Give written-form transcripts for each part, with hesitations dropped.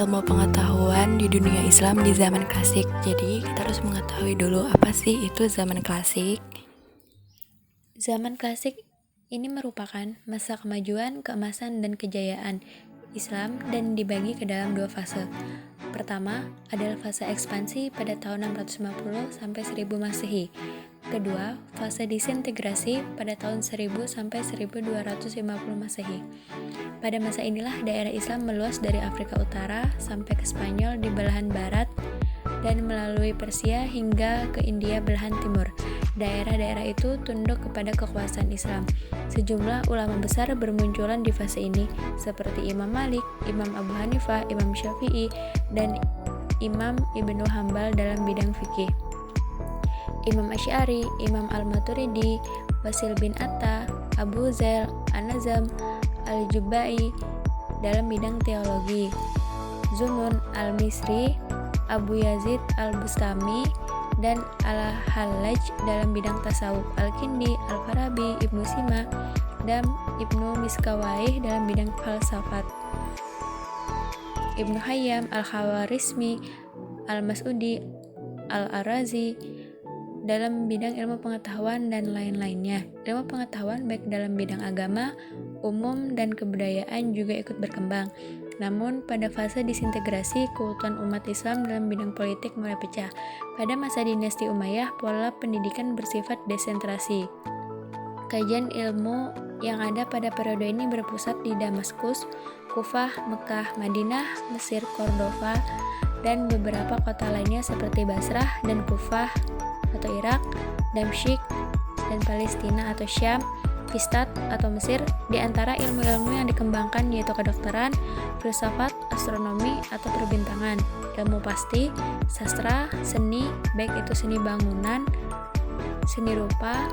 ilmu pengetahuan di dunia Islam di zaman klasik. Jadi kita harus mengetahui dulu apa sih itu zaman klasik. Zaman klasik ini merupakan masa kemajuan, keemasan, dan kejayaan Islam dan dibagi ke dalam dua fase. Pertama adalah fase ekspansi pada tahun 650 sampai 1000 Masehi. Kedua, fase disintegrasi pada tahun 1000 sampai 1250 Masehi. Pada masa inilah daerah Islam meluas dari Afrika Utara sampai ke Spanyol di belahan barat dan melalui Persia hingga ke India belahan timur. Daerah-daerah itu tunduk kepada kekuasaan Islam. Sejumlah ulama besar bermunculan di fase ini, seperti Imam Malik, Imam Abu Hanifah, Imam Syafi'i, dan Imam Ibnu Hambal dalam bidang fikih. Imam Asy'ari, Imam Al-Maturidi, Wasil bin Atta, Abu Zail, An-Nazm, Al-Jubai dalam bidang teologi, Zunnun Al-Misri, Abu Yazid Al-Bustami, dan Al-Hallaj dalam bidang tasawuf, Al-Kindi, Al-Farabi, Ibnu Sina, dan Ibnu Miskawayh dalam bidang falsafat, Ibnu Hayyam, Al-Khawarizmi, Al-Mas'udi, Al-Arazi dalam bidang ilmu pengetahuan dan lain-lainnya. Ilmu pengetahuan baik dalam bidang agama, umum, dan kebudayaan juga ikut berkembang. Namun, pada fase disintegrasi, keutuhan umat Islam dalam bidang politik mulai pecah. Pada masa dinasti Umayyah, pola pendidikan bersifat desentrasi. Kajian ilmu yang ada pada periode ini berpusat di Damaskus, Kufah, Mekah, Madinah, Mesir, Cordova, dan beberapa kota lainnya seperti Basrah dan Kufah atau Irak, Damsyik dan Palestina atau Syam, Fistat atau Mesir. Di antara ilmu-ilmu yang dikembangkan yaitu kedokteran, filsafat, astronomi atau perbintangan, ilmu pasti, sastra, seni, baik itu seni bangunan, seni rupa,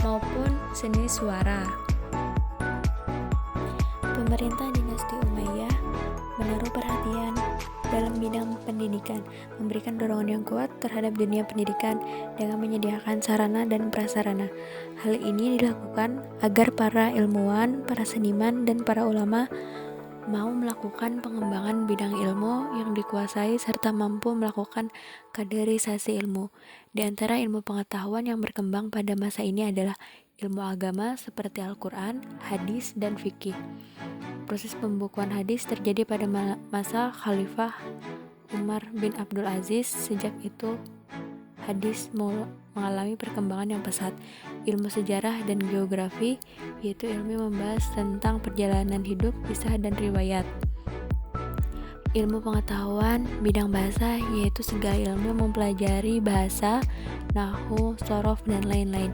maupun seni suara. Pemerintah dinasti Umayyah menaruh perhatian dalam bidang pendidikan, memberikan dorongan yang kuat terhadap dunia pendidikan dengan menyediakan sarana dan prasarana. Hal ini dilakukan agar para ilmuwan, para seniman, dan para ulama mau melakukan pengembangan bidang ilmu yang dikuasai serta mampu melakukan kaderisasi ilmu. Di antara ilmu pengetahuan yang berkembang pada masa ini adalah ilmu agama seperti Al-Quran, hadis, dan fikih. Proses pembukuan hadis terjadi pada masa Khalifah Umar bin Abdul Aziz. Sejak itu, hadis mengalami perkembangan yang pesat. Ilmu sejarah dan geografi, yaitu ilmu yang membahas tentang perjalanan hidup, kisah, dan riwayat. Ilmu pengetahuan bidang bahasa, yaitu segala ilmu yang mempelajari bahasa, nahwu, shorof, dan lain-lain.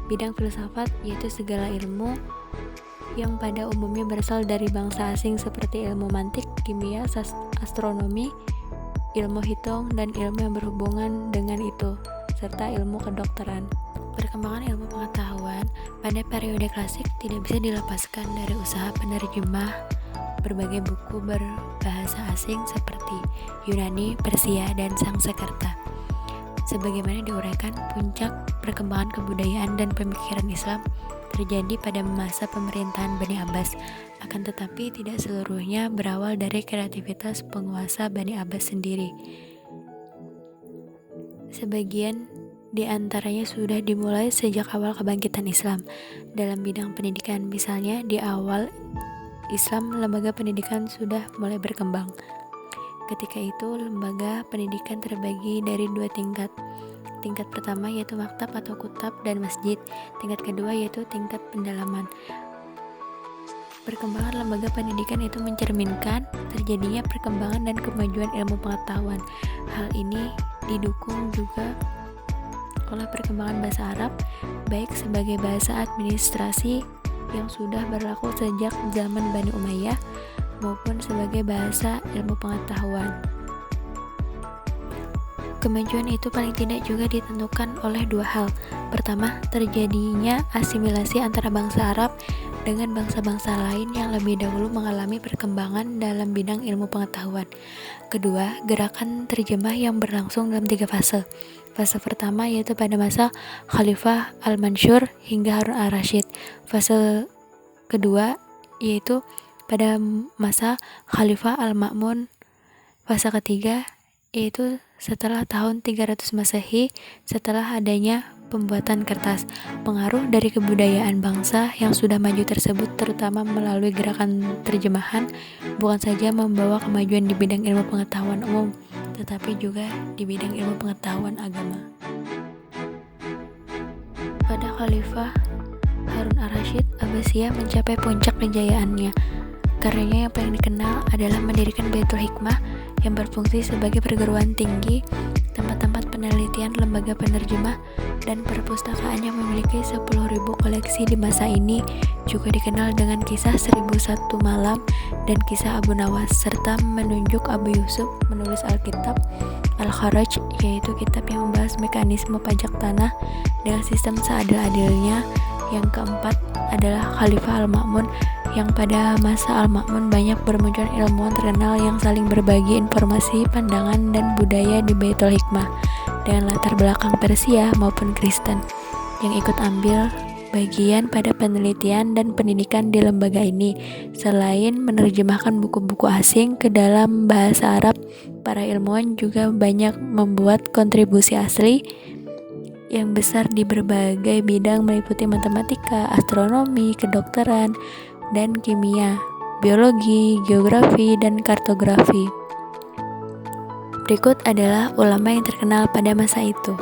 Bidang filsafat, yaitu segala ilmu yang pada umumnya berasal dari bangsa asing seperti ilmu mantik, kimia, astronomi, ilmu hitung, dan ilmu yang berhubungan dengan itu, serta ilmu kedokteran. Perkembangan ilmu pengetahuan pada periode klasik tidak bisa dilepaskan dari usaha penerjemah berbagai buku berbahasa asing seperti Yunani, Persia, dan Sanskerta. Sebagaimana diuraikan, puncak perkembangan kebudayaan dan pemikiran Islam terjadi pada masa pemerintahan Bani Abbas, akan tetapi tidak seluruhnya berawal dari kreativitas penguasa Bani Abbas sendiri. Sebagian di antaranya sudah dimulai sejak awal kebangkitan Islam dalam bidang pendidikan. Misalnya, di awal Islam, lembaga pendidikan sudah mulai berkembang. Ketika itu, lembaga pendidikan terbagi dari dua tingkat. Tingkat pertama yaitu maktab atau kutab dan masjid. Tingkat kedua yaitu tingkat pendalaman. Perkembangan lembaga pendidikan itu mencerminkan terjadinya perkembangan dan kemajuan ilmu pengetahuan. Hal ini didukung juga oleh perkembangan bahasa Arab, baik sebagai bahasa administrasi yang sudah berlaku sejak zaman Bani Umayyah maupun sebagai bahasa ilmu pengetahuan. Kemajuan itu paling tidak juga ditentukan oleh dua hal. Pertama, terjadinya asimilasi antara bangsa Arab dengan bangsa-bangsa lain yang lebih dahulu mengalami perkembangan dalam bidang ilmu pengetahuan. Kedua, gerakan terjemah yang berlangsung dalam 3 fase. Fase pertama yaitu pada masa Khalifah Al-Mansur hingga Harun Ar-Rasyid. Fase kedua yaitu pada masa Khalifah Al-Ma'mun Fase ketiga yaitu setelah tahun 300 Masehi, setelah adanya pembuatan kertas. Pengaruh dari kebudayaan bangsa yang sudah maju tersebut, terutama melalui gerakan terjemahan, bukan saja membawa kemajuan di bidang ilmu pengetahuan umum, tetapi juga di bidang ilmu pengetahuan agama. Pada Khalifah Harun ar-Rasyid, Abbasiyah mencapai puncak kejayaannya. Karyanya yang paling dikenal adalah mendirikan Baitul Hikmah yang berfungsi sebagai perguruan tinggi, tempat-tempat penelitian, lembaga penerjemah, dan perpustakaan yang memiliki 10.000 koleksi di masa ini. Juga dikenal dengan kisah 1001 Malam dan kisah Abu Nawas, serta menunjuk Abu Yusuf menulis Alkitab Al-Kharaj, yaitu kitab yang membahas mekanisme pajak tanah dengan sistem seadil-adilnya. Yang keempat adalah Khalifah Al-Ma'mun, yang pada masa Al-Ma'mun banyak bermunculan ilmuwan terkenal yang saling berbagi informasi, pandangan, dan budaya di Baitul Hikmah dengan latar belakang Persia maupun Kristen yang ikut ambil bagian pada penelitian dan pendidikan di lembaga ini. Selain menerjemahkan buku-buku asing ke dalam bahasa Arab, para ilmuwan juga banyak membuat kontribusi asli yang besar di berbagai bidang meliputi matematika, astronomi, kedokteran, dan kimia, biologi, geografi, dan kartografi. Berikut adalah ulama yang terkenal pada masa itu.